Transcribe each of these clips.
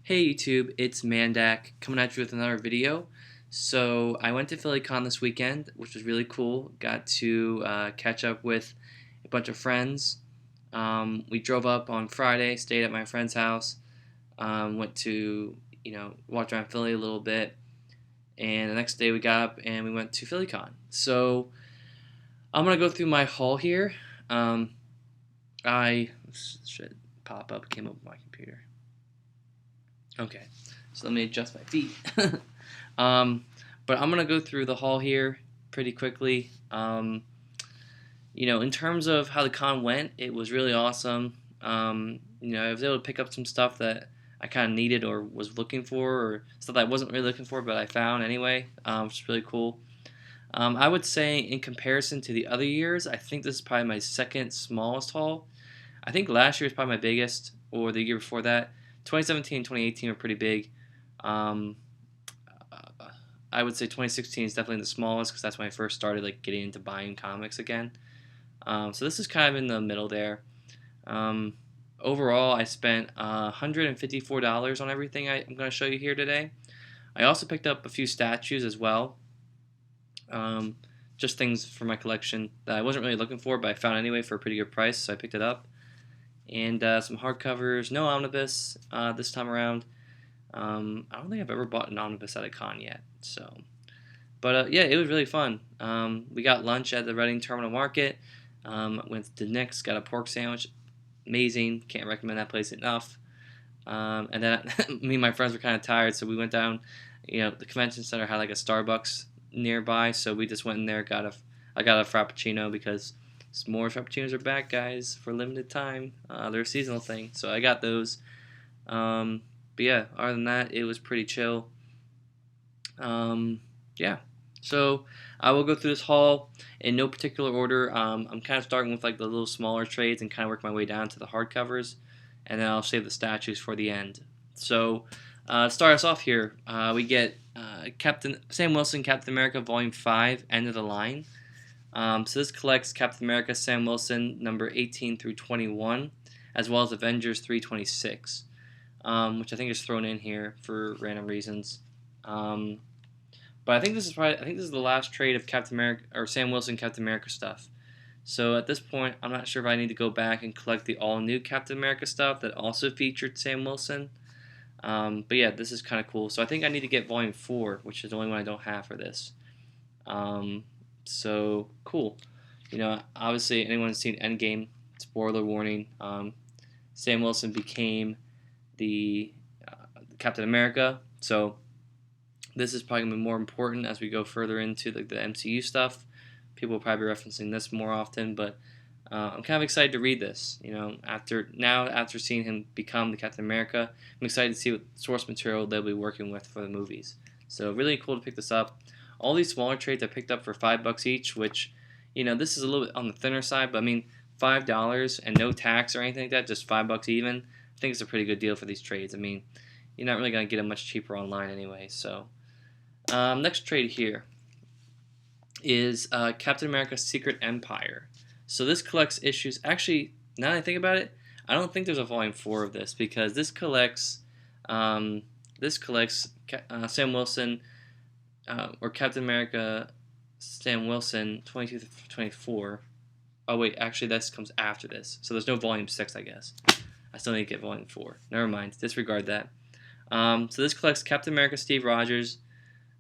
Hey YouTube, it's Mandak coming at you with another video. So I went to PhillyCon this weekend, which was really cool. Got to catch up with a bunch of friends. We drove up on Friday, stayed at my friend's house, went to walked around Philly a little bit, and the next day we got up and we went to PhillyCon. So I'm gonna go through my haul here. Um, I should pop up, came up with my computer. Okay, so let me adjust my feet. um, but I'm gonna go through the haul here pretty quickly. In terms of how the con went, it was really awesome. I was able to pick up some stuff that I kind of needed or was looking for, or stuff that I wasn't really looking for, but I found anyway, which is really cool. I would say, in comparison to the other years, I think this is probably my second smallest haul. I think last year was probably my biggest, or the year before that. 2017 and 2018 were pretty big. Um, I would say 2016 is definitely the smallest because that's when I first started getting into buying comics again. So this is kind of in the middle there. Um, Overall, I spent $154 on everything I'm going to show you here today. I also picked up a few statues as well. Um, just things for my collection that I wasn't really looking for, but I found anyway for a pretty good price, so I picked it up. And some hardcovers. No omnibus this time around. I don't think I've ever bought an omnibus at a con yet. But yeah, it was really fun. We got lunch at the Reading Terminal Market. Went to Nick's, got a pork sandwich. Amazing. Can't recommend that place enough. And then me and my friends were kind of tired, so we went down. The convention center had like a Starbucks nearby, so we just went in there. I got a frappuccino because some more frappuccinos are back, guys, for a limited time. They're a seasonal thing, so I got those. But yeah, other than that, it was pretty chill. Yeah. So I will go through this haul in no particular order. I'm kind of starting with like the little smaller trades and kind of work my way down to the hardcovers, and then I'll save the statues for the end. So to start us off here, we get Captain Sam Wilson, Captain America Volume 5, End of the Line. So this collects Captain America Sam Wilson number 18 through 21, as well as Avengers 326, which I think is thrown in here for random reasons. But I think this is the last trade of Captain America or Sam Wilson Captain America stuff. So at this point, I'm not sure if I need to go back and collect the all new Captain America stuff that also featured Sam Wilson. But yeah, this is kind of cool. So I think I need to get Volume 4, which is the only one I don't have for this. So cool. Obviously, anyone who's seen Endgame, spoiler warning. Sam Wilson became the Captain America. So this is probably going to be more important as we go further into the MCU stuff. People will probably be referencing this more often, but I'm kind of excited to read this. After seeing him become the Captain America, I'm excited to see what source material they'll be working with for the movies. So really cool to pick this up. All these smaller trades I picked up for $5 each, which this is a little bit on the thinner side, but I mean $5 and no tax or anything like that, just $5 even. I think it's a pretty good deal for these trades. I mean, you're not really gonna get them much cheaper online anyway. So next trade here is Captain America Secret Empire. So this collects issues. Actually, now that I think about it, I don't think there's a volume 4 of this because this collects Sam Wilson or Captain America Sam Wilson 22 to 24. Oh wait, actually this comes after this, so there's no volume 6, I guess. I still need to get volume 4. Never mind, disregard that. So this collects Captain America Steve Rogers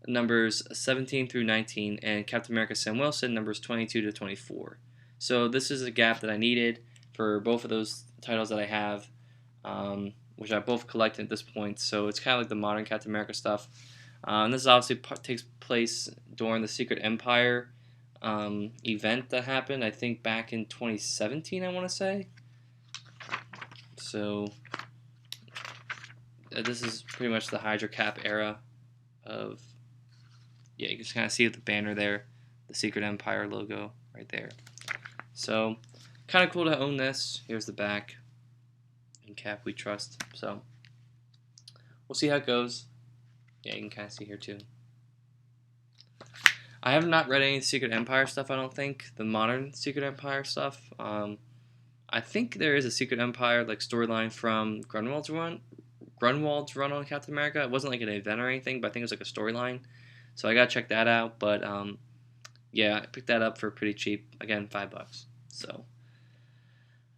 numbers 17 through 19, and Captain America Sam Wilson numbers 22 to 24. So this is a gap that I needed for both of those titles that I have, which I both collected at this point. So it's kind of like the modern Captain America stuff. And this obviously takes place during the Secret Empire event that happened, I think, back in 2017, I want to say. So this is pretty much the Hydra Cap era of... Yeah, you can just kind of see the banner there, the Secret Empire logo right there. So, kind of cool to own this. Here's the back. In Cap We Trust. So, we'll see how it goes. Yeah, you can kind of see here too. I have not read any Secret Empire stuff, I don't think. The modern Secret Empire stuff. I think there is a Secret Empire storyline from Grunwald's run on Captain America. It wasn't like an event or anything, but I think it was like a storyline. So I gotta check that out. But yeah, I picked that up for pretty cheap. Again, $5. So.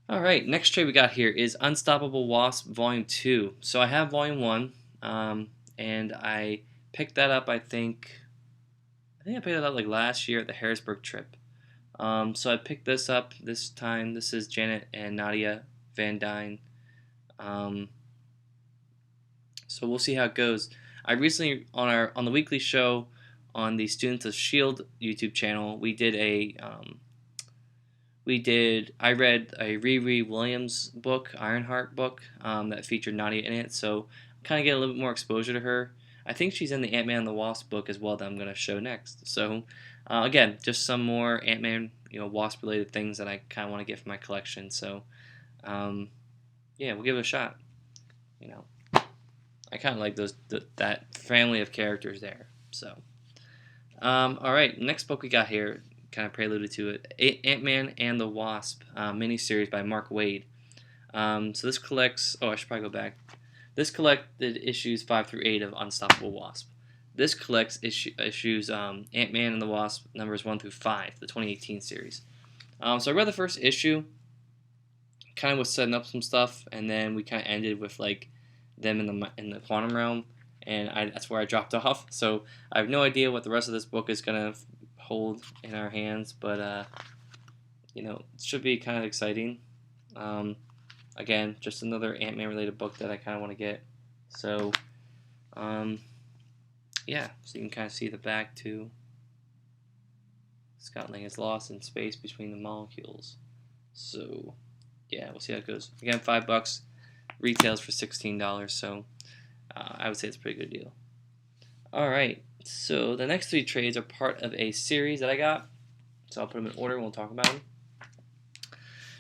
All right, next trade we got here is Unstoppable Wasp Volume 2. So I have Volume 1, and I picked that up, I think I picked it up like last year at the Harrisburg trip. So I picked this up this time. This is Janet and Nadia Van Dyne. So we'll see how it goes. I recently on the weekly show on the Students of Shield YouTube channel, I read a Riri Williams book, Ironheart book, that featured Nadia in it. So kind of get a little bit more exposure to her. I think she's in the Ant-Man and the Wasp book as well that I'm going to show next. So again, just some more Ant-Man, Wasp related things that I kind of want to get for my collection. So yeah, we'll give it a shot. I kind of like that family of characters there. So all right, next book we got here, kind of preluded to it, Ant-Man and the Wasp miniseries by Mark Waid. So this collects. Oh, I should probably go back. This collected issues 5 through 8 of Unstoppable Wasp. This collects issues Ant-Man and the Wasp numbers 1 through 5, the 2018 series. So I read the first issue, kind of was setting up some stuff, and then we kind of ended with like them in the quantum realm, and that's where I dropped off. So I have no idea what the rest of this book is gonna hold in our hands, but it should be kind of exciting. Again, just another Ant-Man related book that I kind of want to get. So, yeah, so you can kind of see the back too. Scott Lang is lost in space between the molecules. So, yeah, we'll see how it goes. Again, $5. Retails for $16, so I would say it's a pretty good deal. All right, so the next 3 trades are part of a series that I got. So I'll put them in order and we'll talk about them.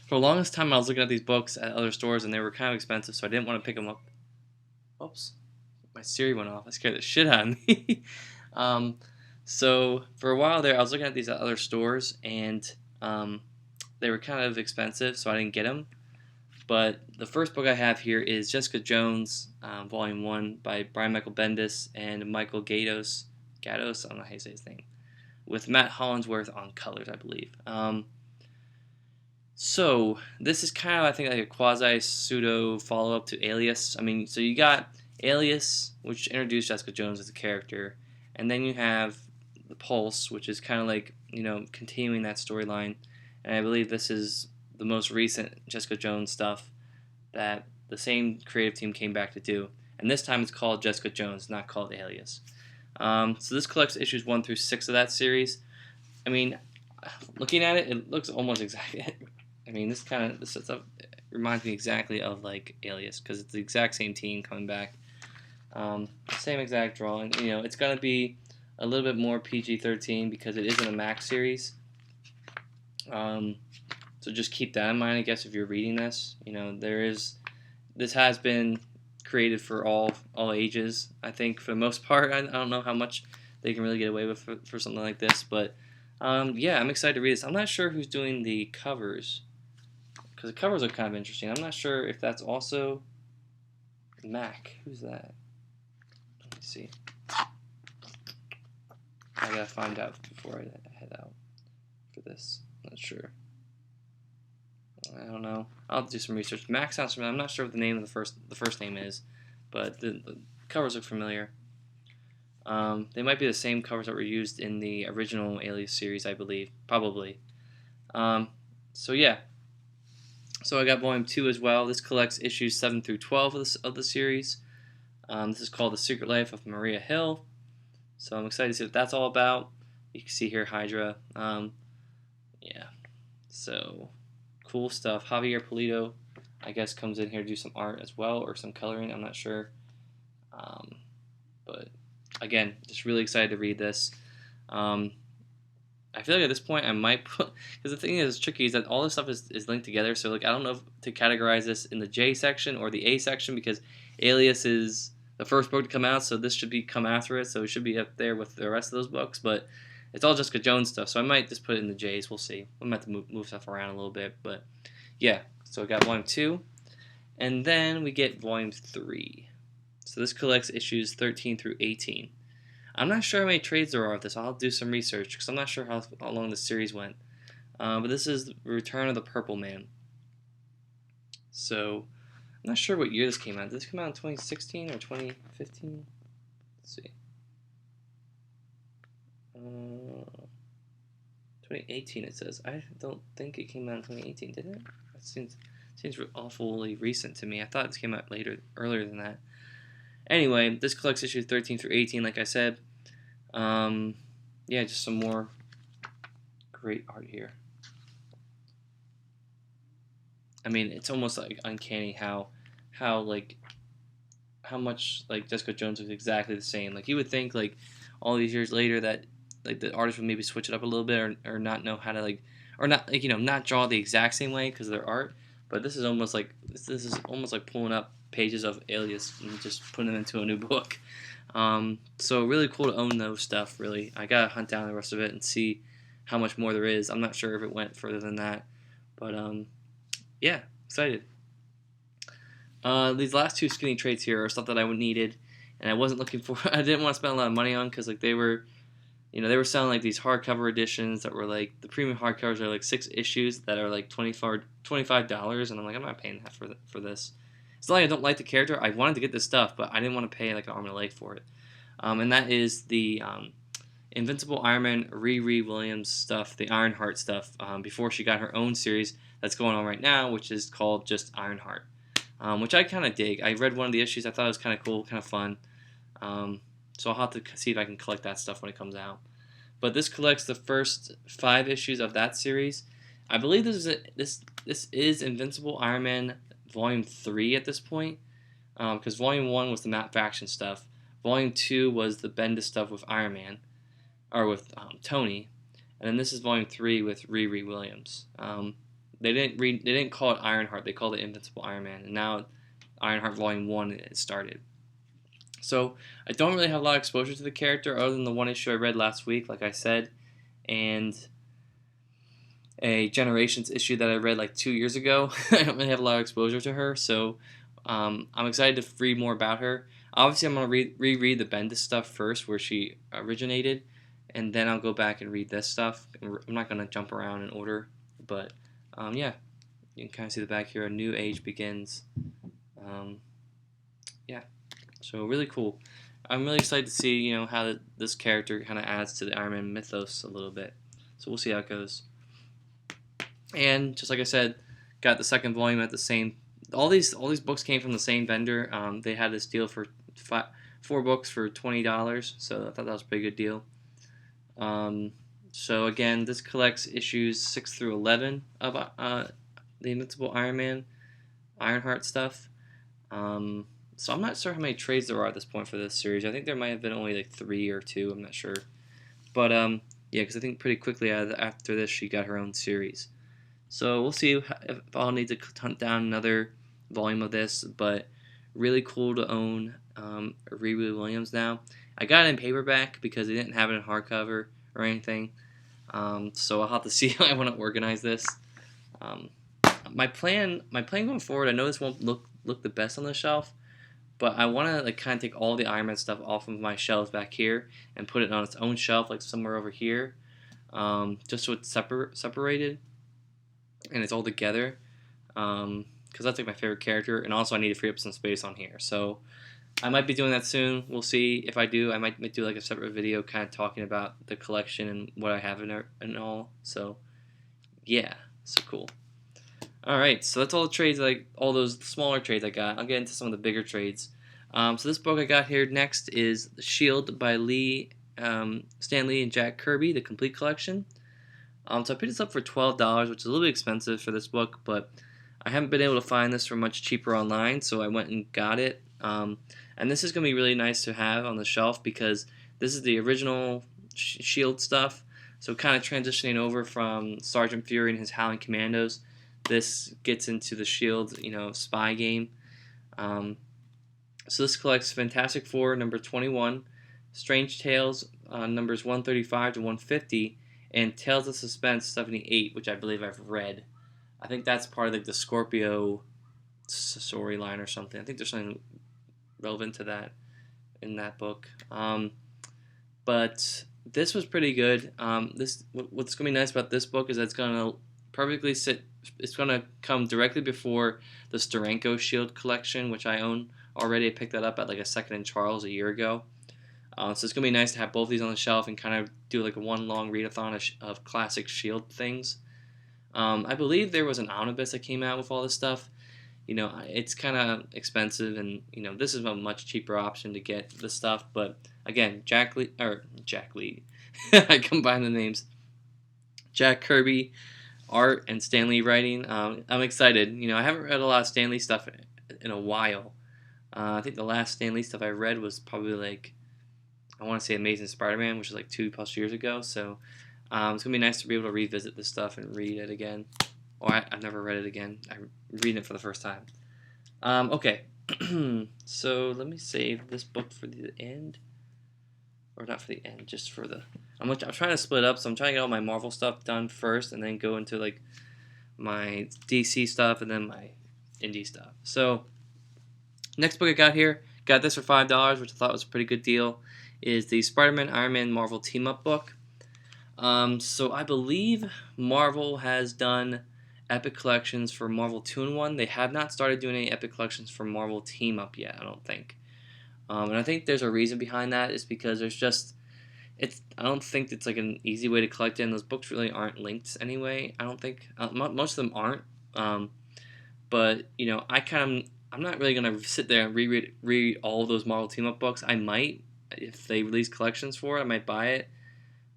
For the longest time, I was looking at these books at other stores, and they were kind of expensive, so I didn't want to pick them up. Oops, my Siri went off. I scared the shit out of me. So for a while there, I was looking at these at other stores, and they were kind of expensive, so I didn't get them. But the first book I have here is Jessica Jones, Volume 1, by Brian Michael Bendis and Michael Gaydos. Gatos, I don't know how you say his name. With Matt Hollingsworth on colors, I believe. So this is kind of, I think, like a quasi-pseudo follow-up to Alias. I mean, so you got Alias, which introduced Jessica Jones as a character, and then you have The Pulse, which is kind of like, continuing that storyline. And I believe this is the most recent Jessica Jones stuff that the same creative team came back to do. And this time it's called Jessica Jones, not called Alias. So this collects issues 1 through 6 of that series. I mean, looking at it, it looks almost exactly. I mean, this stuff reminds me exactly of like Alias, because it's the exact same team coming back, same exact drawing. It's gonna be a little bit more PG-13 because it isn't a Max series. So just keep that in mind, I guess, if you're reading this. This has been created for all ages. I think for the most part. I don't know how much they can really get away with for something like this, but yeah, I'm excited to read this. I'm not sure who's doing the covers, because the covers are kind of interesting. I'm not sure if that's also Mac. Who's that? Let me see. I gotta find out before I head out for this. I'm not sure. I don't know. I'll have to do some research. Mac sounds familiar. I'm not sure what the name of the first name is, but the covers look familiar. They might be the same covers that were used in the original Alias series, I believe. Probably. So yeah. So I got Volume 2 as well. This collects issues 7 through 12 of the series. This is called The Secret Life of Maria Hill. So I'm excited to see what that's all about. You can see here Hydra. Yeah. So cool stuff. Javier Pulido, I guess, comes in here to do some art as well, or some coloring. I'm not sure. But again, just really excited to read this. I feel like at this point I might put, because the thing is tricky is that all this stuff is linked together, so like I don't know if to categorize this in the J section or the A section, because Alias is the first book to come out, so this should come after it, so it should be up there with the rest of those books, but it's all Jessica Jones stuff, so I might just put it in the J's. We'll see. We might have to move stuff around a little bit, but yeah. So I got Volume 2, and then we get Volume 3. So this collects issues 13 through 18. I'm not sure how many trades there are of this. I'll do some research because I'm not sure how long the series went. But this is Return of the Purple Man. So I'm not sure what year this came out. Did this come out in 2016 or 2015? Let's see. 2018 it says. I don't think it came out in 2018, did it? That seems awfully recent to me. I thought it came out earlier than that. Anyway, this collects issues 13 through 18, like I said. Yeah, just some more great art here. I mean, it's almost like uncanny how much like Jessica Jones looks exactly the same. Like you would think like all these years later that like the artist would maybe switch it up a little bit or not know how to like or not like not draw the exact same way because of their art. But this is almost like pulling up pages of Alias and just putting them into a new book. So really cool to own those stuff. Really, I gotta hunt down the rest of it and see how much more there is. I'm not sure if it went further than that, but yeah, excited. These last two skinny trades here are stuff that I needed, and I wasn't looking for. I didn't want to spend a lot of money on because like they were selling like these hardcover editions that were like the premium hardcovers are like 6 issues that are like $25, and I'm like I'm not paying that for this. It's not like I don't like the character. I wanted to get this stuff, but I didn't want to pay like an arm and a leg for it. And that is the Invincible Iron Man Riri Williams stuff, the Ironheart stuff, before she got her own series that's going on right now, which is called just Ironheart. Which I kind of dig. I read one of the issues. I thought it was kind of cool, kind of fun. So I'll have to see if I can collect that stuff when it comes out. But this collects the first 5 issues of that series. I believe this is Invincible Iron Man Volume 3 at this point, because Volume 1 was the Matt Fraction stuff. Volume 2 was the Bendis stuff with Iron Man, or with Tony, and then this is Volume 3 with Riri Williams. They didn't call it Ironheart. They called it Invincible Iron Man, and now Ironheart Volume 1 is started. So I don't really have a lot of exposure to the character other than the one issue I read last week, like I said, and a Generations issue that I read like 2 years ago. I don't really have a lot of exposure to her, so I'm excited to read more about her. Obviously, I'm going to reread the Bendis stuff first, where she originated, and then I'll go back and read this stuff. I'm not going to jump around in order, but yeah, you can kind of see the back here. A new age begins. Yeah, so really cool. I'm really excited to see how this character kind of adds to the Iron Man mythos a little bit. So we'll see how it goes. And just like I said, got the second volume at the same. All these books came from the same vendor. They had this deal for 4 books for $20, so I thought that was a pretty good deal. So again, this collects issues 6 through 11 of the Invincible Iron Man, Ironheart stuff. So I'm not sure how many trades there are at this point for this series. I think there might have been only like 3 or 2. I'm not sure, but yeah, because I think pretty quickly after this she got her own series. So we'll see if I'll need to hunt down another volume of this, but really cool to own Riri Williams now. I got it in paperback because they didn't have it in hardcover or anything. So I'll have to see how I want to organize this. My plan going forward, I know this won't look the best on the shelf, but I want to like kind of take all the Iron Man stuff off of my shelves back here and put it on its own shelf, like somewhere over here, just so it's separated and it's all together. Because that's like my favorite character, and also I need to free up some space on here. So I might be doing that soon. We'll see. If I do, I might do like a separate video kind of talking about the collection and what I have in it and all. So yeah, so cool. Alright, so that's all the trades, like all those smaller trades I got. I'll get into some of the bigger trades. So this book I got here next is The Shield by Stan Lee and Jack Kirby, the complete collection. So I picked this up for $12, which is a little bit expensive for this book, but I haven't been able to find this for much cheaper online, so I went and got it. And this is going to be really nice to have on the shelf because this is the original Shield stuff. So kind of transitioning over from Sergeant Fury and his Howling Commandos, this gets into the Shield, spy game. So this collects Fantastic Four number 21, Strange Tales numbers 135 to 150, and Tales of Suspense 78, which I believe I've read. I think that's part of like the Scorpio storyline or something. I think there's something relevant to that in that book. But this was pretty good. What's gonna be nice about this book is that it's gonna perfectly sit. It's gonna come directly before the Steranko Shield collection, which I own already. I picked that up at like a Second and Charles a year ago. So it's gonna be nice to have both of these on the shelf and kind of do like a one long readathon of classic Shield things. I believe there was an omnibus that came out with all this stuff. It's kind of expensive, and this is a much cheaper option to get this stuff. But again, Jack Lee, I combine the names. Jack Kirby art and Stan Lee writing. I'm excited. I haven't read a lot of Stan Lee stuff in a while. I think the last Stan Lee stuff I read was probably like, I want to say Amazing Spider-Man, which was like 2+ years ago. So it's gonna be nice to be able to revisit this stuff and read it again. I've never read it again. I'm reading it for the first time. Okay, so let me save this book for the end, or not for the end, just for the. I'm trying to split up, so I'm trying to get all my Marvel stuff done first, and then go into like my DC stuff, and then my indie stuff. So next book I got this for $5, which I thought was a pretty good deal, is the Spider-Man Iron Man Marvel Team Up book. So I believe Marvel has done Epic Collections for Marvel 2-in-1. They have not started doing any Epic Collections for Marvel Team Up yet, I don't think. And I think there's a reason behind that. Is because I don't think it's like an easy way to collect it, and those books really aren't linked anyway. I don't think most of them aren't. But I'm not really gonna sit there and read all of those Marvel Team Up books. I might, if they release collections for it, I might buy it.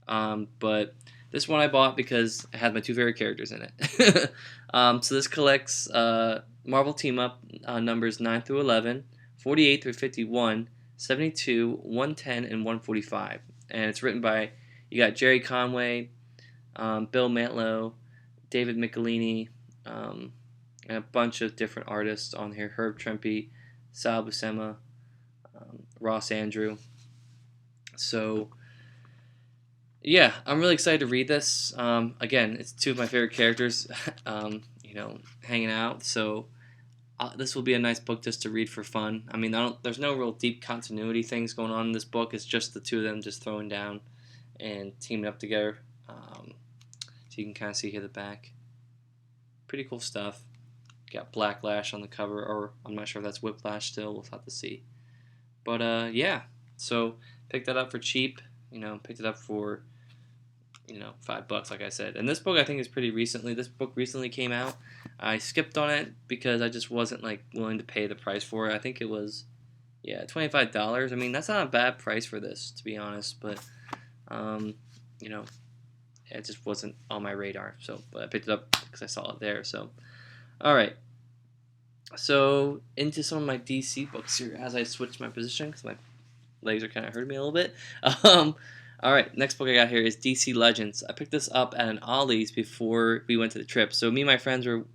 But this one I bought because it had my two favorite characters in it. So this collects Marvel Team Up numbers 9 through 11, 48 through 51, 72, 110, and 145. And it's written by, you got Jerry Conway, Bill Mantlo, David Michelini, and a bunch of different artists on here. Herb Trimpe, Sal Buscema, Ross Andrew. So yeah, I'm really excited to read this. Again, it's two of my favorite characters, hanging out. So this will be a nice book just to read for fun. I mean, there's no real deep continuity things going on in this book. It's just the two of them just throwing down and teaming up together. So you can kind of see here the back. Pretty cool stuff. Got Blacklash on the cover, or I'm not sure if that's Whiplash still. We'll have to see. But yeah, so picked that up for cheap. Picked it up for $5, like I said. And this book I think is pretty recently. This book recently came out. I skipped on it because I just wasn't like willing to pay the price for it. I think it was, $25. I mean, that's not a bad price for this, to be honest. But it just wasn't on my radar. So, but I picked it up because I saw it there. So, all right. So into some of my DC books here as I switch my position because my legs are kind of hurting me a little bit. All right, next book I got here is DC Legends. I picked this up at an Ollie's before we went to the trip. So me and my friends and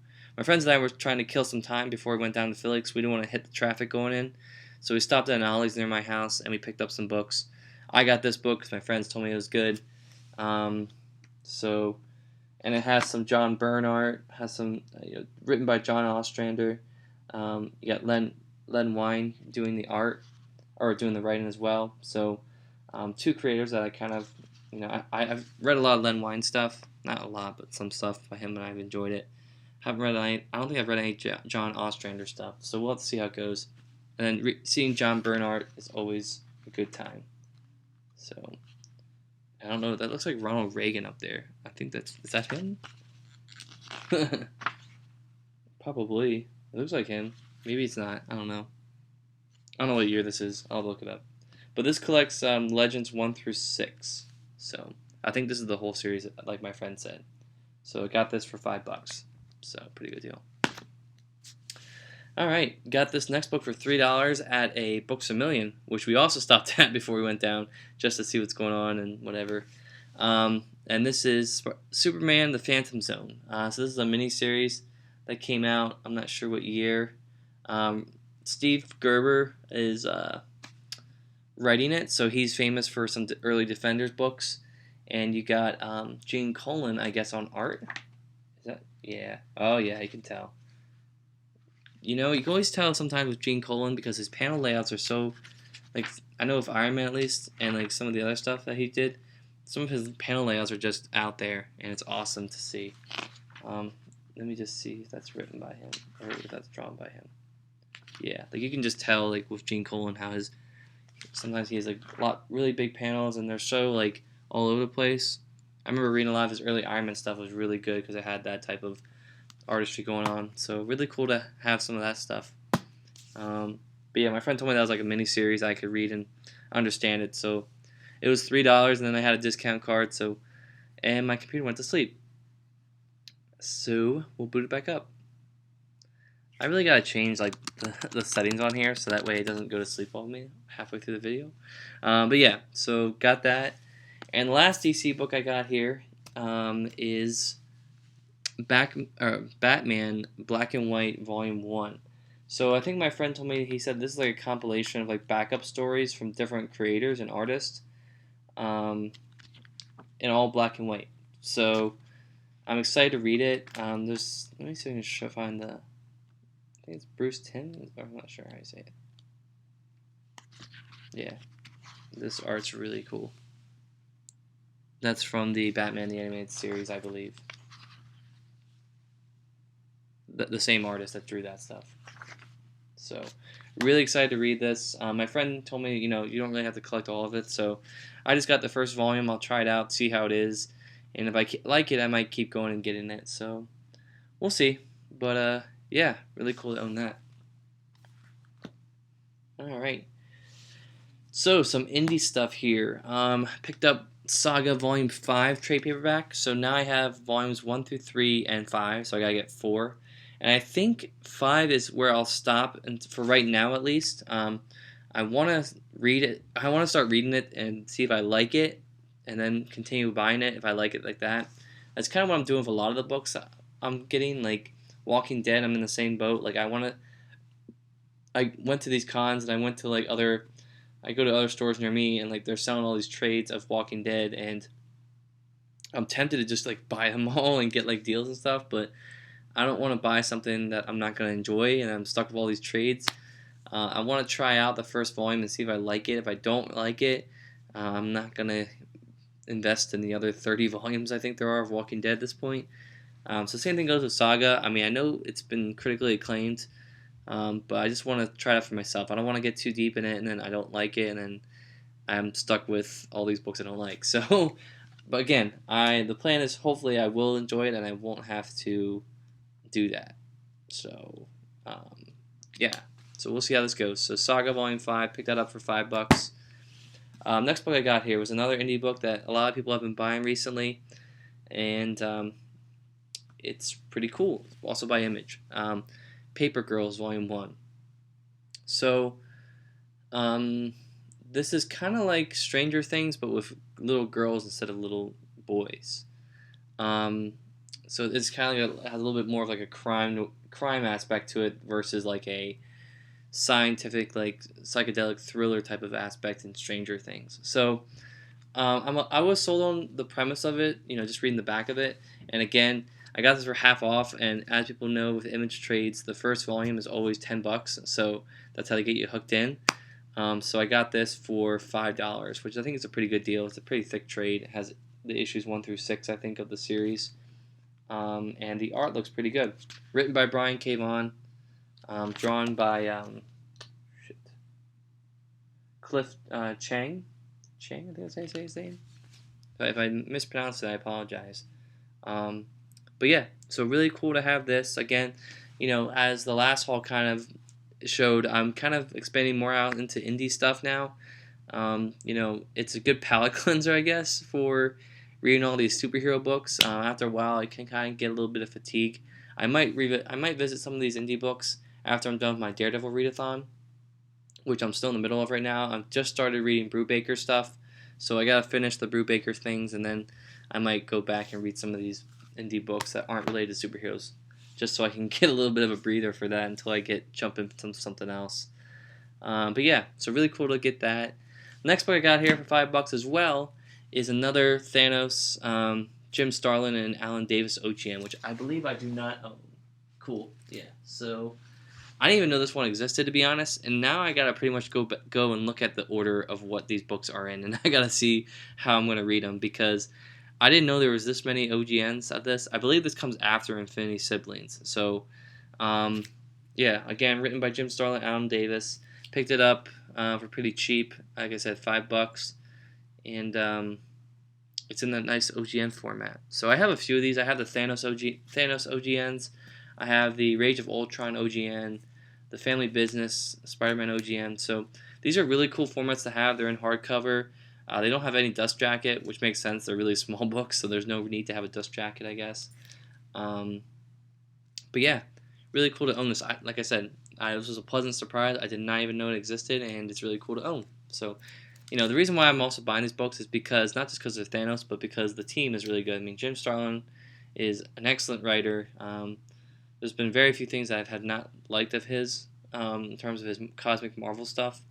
I were trying to kill some time before we went down to Philly because we didn't want to hit the traffic going in. So we stopped at an Ollie's near my house and we picked up some books. I got this book because my friends told me it was good. And it has some John Byrne art, has some written by John Ostrander. You got Len Wein doing the art or doing the writing as well. So. Two creators that I kind of, I've read a lot of Len Wein stuff. Not a lot, but some stuff by him, and I've enjoyed it. Haven't read any. I don't think I've read any John Ostrander stuff. So we'll have to see how it goes. And then seeing John Byrne art is always a good time. So I don't know. That looks like Ronald Reagan up there. I think is that him? Probably. It looks like him. Maybe it's not. I don't know. I don't know what year this is. I'll look it up. But this collects Legends 1 through 6. So I think this is the whole series, like my friend said. So I got this for $5. So pretty good deal. All right, got this next book for $3 at a Books A Million, which we also stopped at before we went down just to see what's going on and whatever. And this is Superman: The Phantom Zone. So this is a mini-series that came out. I'm not sure what year. Steve Gerber is writing it, so he's famous for some early Defenders books. And you got Gene Colan, I guess, on art. Is that? Yeah. Oh, yeah, you can tell. you know, you can always tell sometimes with Gene Colan because his panel layouts are so, like, I know with Iron Man at least, and like some of the other stuff that he did, some of his panel layouts are just out there, and it's awesome to see. Let me just see if that's written by him or if that's drawn by him. Yeah, like you can just tell like with Gene Colan how his sometimes he has like a lot really big panels and they're so like all over the place. I remember reading a lot of his early Iron Man stuff was really good because it had that type of artistry going on. So really cool to have some of that stuff. But yeah, my friend told me that was like a mini series I could read and understand it. So it was $3, and then I had a discount card. So and my computer went to sleep. So we'll boot it back up. I really gotta change like the settings on here so that way it doesn't go to sleep on me halfway through the video. But yeah, so got that. And the last DC book I got here is Batman Black and White Volume 1. So I think my friend told me, he said this is like a compilation of like backup stories from different creators and artists in all black and white. So I'm excited to read it. Let me see if I can find the, I think it's Bruce Timm? I'm not sure how you say it. Yeah, this art's really cool. That's from the Batman the Animated Series, I believe. The same artist that drew that stuff. So, really excited to read this. My friend told me, you know, you don't really have to collect all of it, so I just got the first volume. I'll try it out, see how it is, and if I like it, I might keep going and getting it. So, we'll see. But yeah, really cool to own that. All right. So some indie stuff here. Picked up Saga Volume 5 trade paperback. So now I have volumes 1 through 3 and 5. So I gotta get 4. And I think 5 is where I'll stop, and for right now at least. I want to read it. I want to start reading it and see if I like it, and then continue buying it if I like it like that. That's kind of what I'm doing with a lot of the books I'm getting. Like Walking Dead, I'm in the same boat. Like I went to these cons and I went to like other. I go to other stores near me and like they're selling all these trades of Walking Dead, and I'm tempted to just like buy them all and get like deals and stuff, but I don't want to buy something that I'm not going to enjoy and I'm stuck with all these trades. I want to try out the first volume and see if I like it. If I don't like it, I'm not going to invest in the other 30 volumes I think there are of Walking Dead at this point. So same thing goes with Saga. I mean, I know it's been critically acclaimed, but I just want to try it out for myself. I don't want to get too deep in it and then I don't like it and then I'm stuck with all these books I don't like. So, but again, the plan is hopefully I will enjoy it and I won't have to do that. So, yeah. So we'll see how this goes. So Saga Volume 5, picked that up for $5. Next book I got here was another indie book that a lot of people have been buying recently, and it's pretty cool. It's also by Image. Paper Girls Volume 1. So, this is kind of like Stranger Things, but with little girls instead of little boys. So it's kind of like has a little bit more of like a crime aspect to it versus like a scientific, like psychedelic thriller type of aspect in Stranger Things. So I was sold on the premise of it, you know, just reading the back of it. And again, I got this for half off. And as people know, with Image trades, the first volume is always $10. So that's how they get you hooked in. So I got this for $5, which I think is a pretty good deal. It's a pretty thick trade. It has the issues 1 through 6, I think, of the series. And the art looks pretty good. Written by Brian K. Vaughan. Drawn by Cliff Chang. Chang, I think that's how you say his name. If I mispronounce it, I apologize. But yeah, so really cool to have this. Again, you know, as the last haul kind of showed, I'm kind of expanding more out into indie stuff now. You know, it's a good palate cleanser, I guess, for reading all these superhero books. After a while, I can kind of get a little bit of fatigue. I might visit some of these indie books after I'm done with my Daredevil readathon, which I'm still in the middle of right now. I've just started reading Brubaker stuff, so I gotta finish the Brubaker things, and then I might go back and read some of these indie books that aren't related to superheroes, just so I can get a little bit of a breather for that until I jump into something else. But yeah, so really cool to get that. Next book I got here for $5 as well is another Thanos, Jim Starlin and Alan Davis OGN, which I believe I do not own. Cool. Yeah. So I didn't even know this one existed, to be honest. And now I gotta pretty much go and look at the order of what these books are in, and I gotta see how I'm gonna read them because I didn't know there was this many OGNs of this. I believe this comes after Infinity Siblings. So, um, yeah, again, written by Jim Starlin, Alan Davis. Picked it up for pretty cheap. Like I said, $5, and it's in that nice OGN format. So I have a few of these. I have the Thanos OGNs. I have the Rage of Ultron OGN, the Family Business Spider-Man OGN. So these are really cool formats to have. They're in hardcover. They don't have any dust jacket, which makes sense. They're really small books, so there's no need to have a dust jacket, I guess. But yeah, really cool to own this. Like I said, this was a pleasant surprise. I did not even know it existed, and it's really cool to own. So, the reason why I'm also buying these books is because, not just because they're Thanos, but because the team is really good. I mean, Jim Starlin is an excellent writer. There's been very few things that I've had not liked of his in terms of his Cosmic Marvel stuff.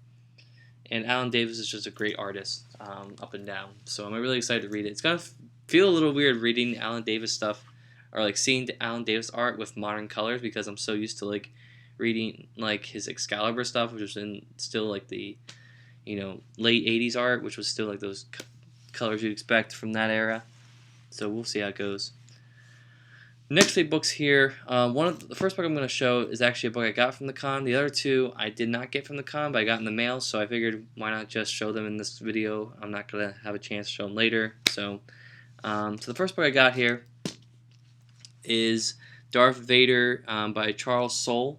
And Alan Davis is just a great artist up and down. So I'm really excited to read it. It's going to feel a little weird reading Alan Davis stuff or like seeing Alan Davis art with modern colors because I'm so used to like reading like his Excalibur stuff, which was still like the late 80s art, which was still like those colors you'd expect from that era. So we'll see how it goes. Next 8 books here. The first book I'm going to show is actually a book I got from the con. The other 2 I did not get from the con, but I got in the mail, so I figured why not just show them in this video. I'm not going to have a chance to show them later. So the first book I got here is Darth Vader by Charles Soule,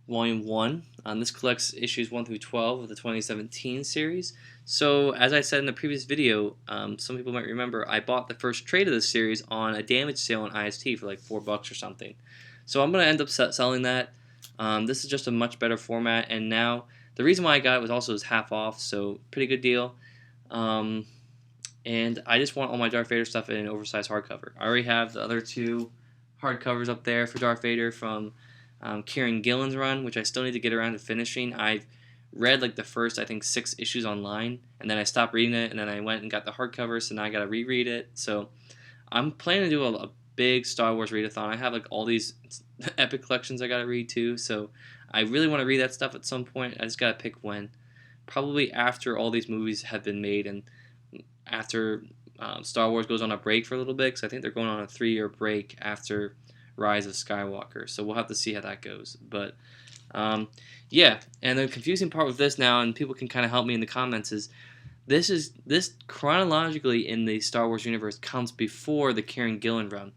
Volume 1. This collects issues 1 through 12 of the 2017 series. So, as I said in the previous video, some people might remember, I bought the first trade of this series on a damage sale on IST for like $4 or something. So I'm going to end up selling that. This is just a much better format, and now the reason why I got it was also half off, so pretty good deal. And I just want all my Darth Vader stuff in an oversized hardcover. I already have the other 2 hardcovers up there for Darth Vader from Kieran Gillen's run, which I still need to get around to finishing. I've read like the first, I think, 6 issues online, and then I stopped reading it, and then I went and got the hardcover, so now I got to reread it. So I'm planning to do a big Star Wars readathon. I have like all these epic collections I got to read too, so I really want to read that stuff at some point. I just got to pick when. Probably after all these movies have been made and after Star Wars goes on a break for a little bit, because I think they're going on a 3-year break after Rise of Skywalker, so we'll have to see how that goes. But yeah, and the confusing part with this now, and people can kind of help me in the comments, is this chronologically in the Star Wars universe comes before the Kieran Gillen run,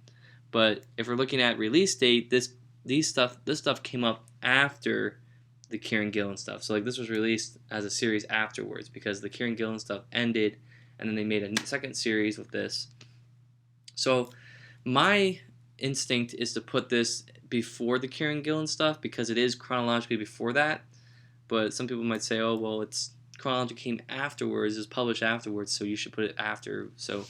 but if we're looking at release date, this stuff came up after the Kieran Gillen stuff. So like this was released as a series afterwards because the Kieran Gillen stuff ended, and then they made a second series with this. So my instinct is to put this before the Kieran Gillen stuff because it is chronologically before that. But some people might say, oh, well, it's chronology came afterwards, it was published afterwards, so you should put it after. So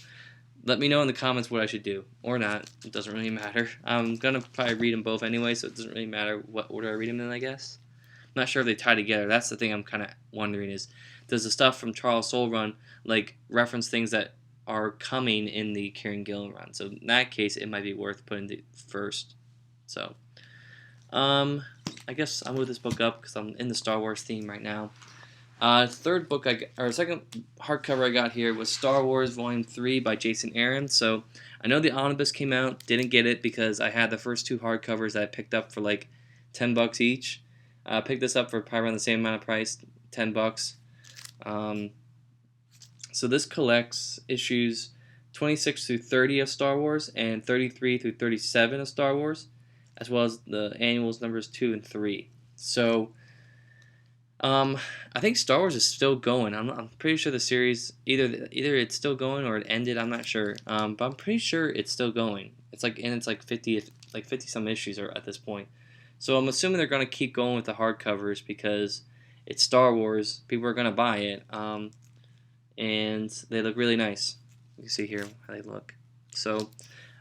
let me know in the comments what I should do. Or not. It doesn't really matter. I'm going to probably read them both anyway, so it doesn't really matter what order I read them in, I guess. I'm not sure if they tie together. That's the thing I'm kind of wondering is, does the stuff from Charles Soule run like reference things that are coming in the Kieran Gillen run? So in that case, it might be worth putting it first. So, I guess I'll move this book up because I'm in the Star Wars theme right now. Second hardcover I got here was Star Wars Volume 3 by Jason Aaron. So I know the omnibus came out, didn't get it because I had the first 2 hardcovers that I picked up for like $10 each. Picked this up for probably around the same amount of price, $10. So this collects issues 26 through 30 of Star Wars and 33 through 37 of Star Wars, as well as the annuals numbers 2 and 3. So I think Star Wars is still going. I'm pretty sure the series either it's still going or it ended. I'm not sure, but I'm pretty sure it's still going. It's like 50 some issues are at this point. So I'm assuming they're gonna keep going with the hardcovers because it's Star Wars. People are gonna buy it, and they look really nice. You can see here how they look. So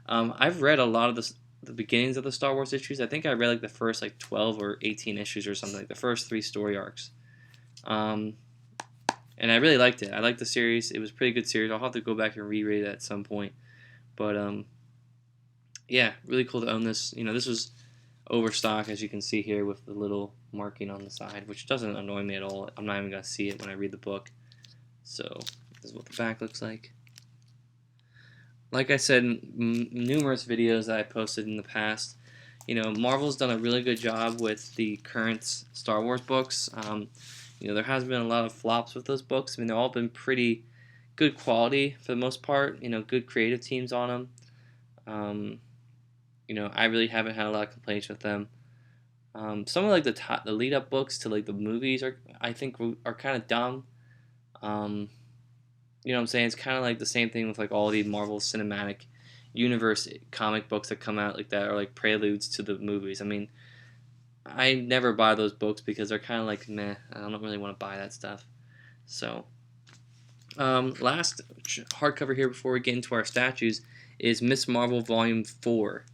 I've read a lot of the beginnings of the Star Wars issues. I think I read like the first 12 or 18 issues or something, like the first 3 story arcs. And I really liked it. I liked the series. It was a pretty good series. I'll have to go back and reread it at some point. But yeah, really cool to own this. This was overstock, as you can see here with the little marking on the side, which doesn't annoy me at all. I'm not even going to see it when I read the book. So this is what the back looks like. Like I said in numerous videos that I posted in the past, Marvel's done a really good job with the current Star Wars books. There has been a lot of flops with those books. I mean, they've all been pretty good quality for the most part. Good creative teams on them. I really haven't had a lot of complaints with them. Some of like the lead up books to like the movies I think are kind of dumb. You know what I'm saying? It's kind of like the same thing with like all the Marvel Cinematic Universe comic books that come out like that, are like preludes to the movies. I mean, I never buy those books because they're kind of like meh. I don't really want to buy that stuff. So, last hardcover here before we get into our statues is Miss Marvel Volume 4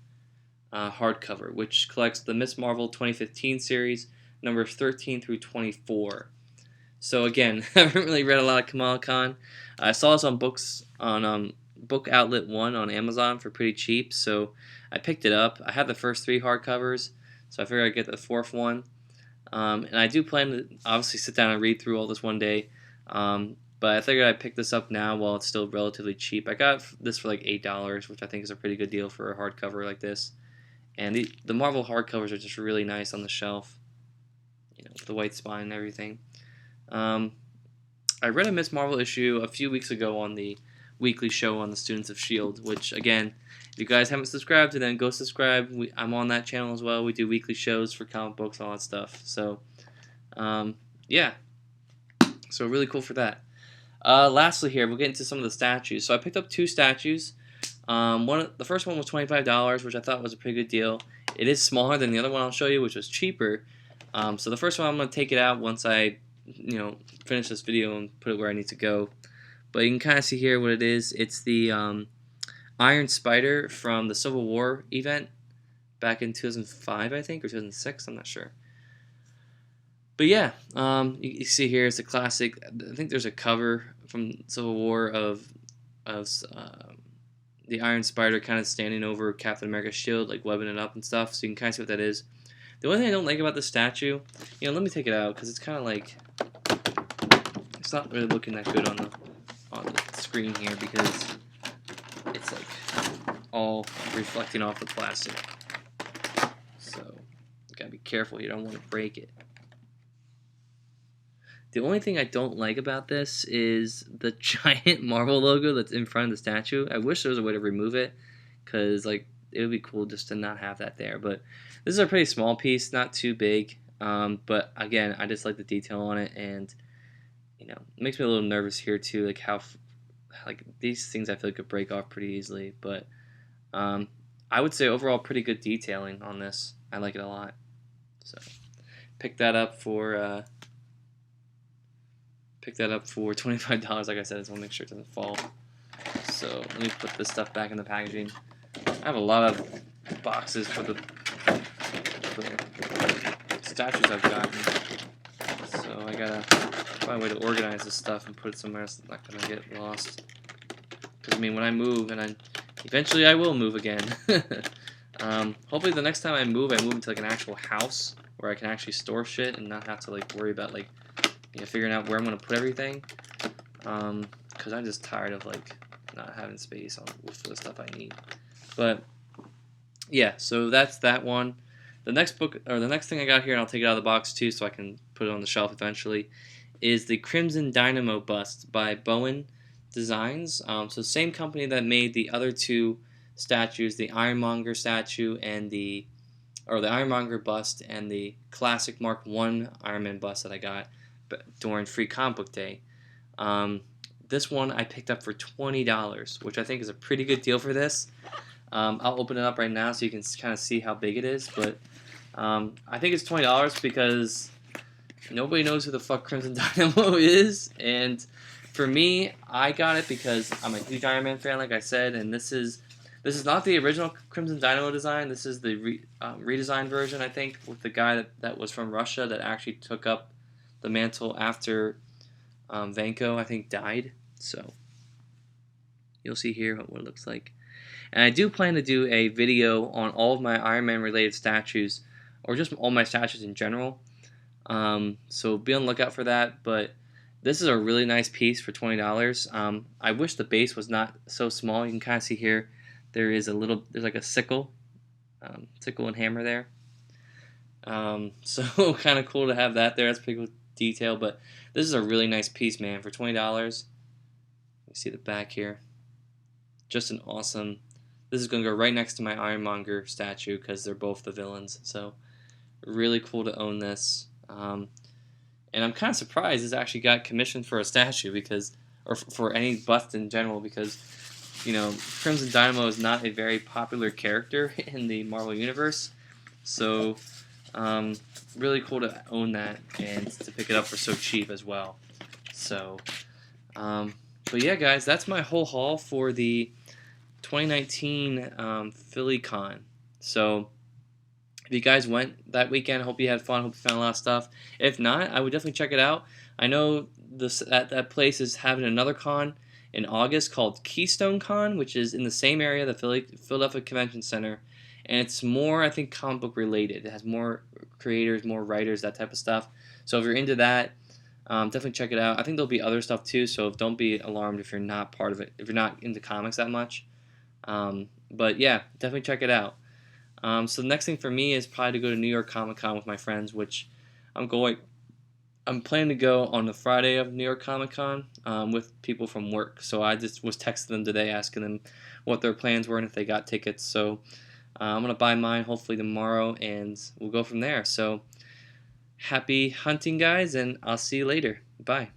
hardcover, which collects the Miss Marvel 2015 series, numbers 13 through 24. So again, I haven't really read a lot of Kamala Khan. I saw this on Book Outlet 1 on Amazon for pretty cheap, so I picked it up. I have the first 3 hardcovers, so I figured I'd get the 4th one. And I do plan to obviously sit down and read through all this one day, but I figured I'd pick this up now while it's still relatively cheap. I got this for like $8, which I think is a pretty good deal for a hardcover like this. And the Marvel hardcovers are just really nice on the shelf, with the white spine and everything. I read a Miss Marvel issue a few weeks ago on the weekly show on the Students of S.H.I.E.L.D., which, again, if you guys haven't subscribed to them, go subscribe. I'm on that channel as well. We do weekly shows for comic books, all that stuff. So, yeah. So, really cool for that. Lastly here, we'll get into some of the statues. So, I picked up 2 statues. The first one was $25, which I thought was a pretty good deal. It is smaller than the other one I'll show you, which was cheaper. So, the first one, I'm going to take it out once I finish this video and put it where I need to go. But you can kind of see here what it is. It's the Iron Spider from the Civil War event back in 2005, I think, or 2006. I'm not sure. But yeah, you see here it's a classic. I think there's a cover from Civil War of the Iron Spider kind of standing over Captain America's shield, like webbing it up and stuff. So you can kind of see what that is. The only thing I don't like about the statue, let me take it out because it's kind of like, it's not really looking that good on the screen here because it's like all reflecting off the plastic. So you gotta be careful. You don't want to break it. The only thing I don't like about this is the giant Marvel logo that's in front of the statue. I wish there was a way to remove it because like it would be cool just to not have that there. But this is a pretty small piece, not too big. But again, I just like the detail on it, and it makes me a little nervous here too, like how these things I feel like could break off pretty easily. But I would say overall pretty good detailing on this. I like it a lot. So pick that up for $25. Like I said, I just want to make sure it doesn't fall. So let me put this stuff back in the packaging. I have a lot of boxes for the statues I've gotten, so I gotta find a way to organize this stuff and put it somewhere else that's not gonna get lost. Because I mean, when I move, and eventually I will move again. Hopefully the next time I move into like an actual house where I can actually store shit and not have to like worry about like figuring out where I'm gonna put everything. Because I'm just tired of like not having space for the stuff I need. But yeah, so that's that one. The next thing I got here, and I'll take it out of the box too, so I can put it on the shelf eventually, is the Crimson Dynamo bust by Bowen Designs. So same company that made the other 2 statues, the Ironmonger statue and the Ironmonger bust and the classic Mark I Iron Man bust that I got during Free Comic Book Day. This one I picked up for $20, which I think is a pretty good deal for this. I'll open it up right now so you can kind of see how big it is, but I think it's $20 because nobody knows who the fuck Crimson Dynamo is, and for me, I got it because I'm a huge Iron Man fan, like I said, and this is not the original Crimson Dynamo design. This is the redesigned version, I think, with the guy that was from Russia that actually took up the mantle after Vanko, I think, died. So you'll see here what it looks like. And I do plan to do a video on all of my Iron Man related statues, or just all my statues in general. So be on the lookout for that. But this is a really nice piece for $20. I wish the base was not so small. You can kind of see here there's like a sickle, sickle and hammer there. So kind of cool to have that there. That's pretty cool detail. But this is a really nice piece, man, for $20. You see the back here. Just an awesome. This is going to go right next to my Ironmonger statue because they're both the villains. So really cool to own this. And I'm kind of surprised this actually got commissioned for a statue because, or for any bust in general, because Crimson Dynamo is not a very popular character in the Marvel Universe. So really cool to own that and to pick it up for so cheap as well. So, but yeah, guys, that's my whole haul for the 2019 PhillyCon. So if you guys went that weekend, hope you had fun. Hope you found a lot of stuff. If not, I would definitely check it out. I know that place is having another con in August called Keystone Con, which is in the same area, the Philadelphia Convention Center, and it's more, I think, comic book related. It has more creators, more writers, that type of stuff. So if you're into that, definitely check it out. I think there'll be other stuff too, so don't be alarmed if you're not part of it, if you're not into comics that much. But yeah, definitely check it out. So the next thing for me is probably to go to New York Comic Con with my friends, which I'm planning to go on the Friday of New York Comic Con with people from work. So I just was texting them today asking them what their plans were and if they got tickets. So I'm going to buy mine hopefully tomorrow and we'll go from there. So happy hunting, guys, and I'll see you later. Bye.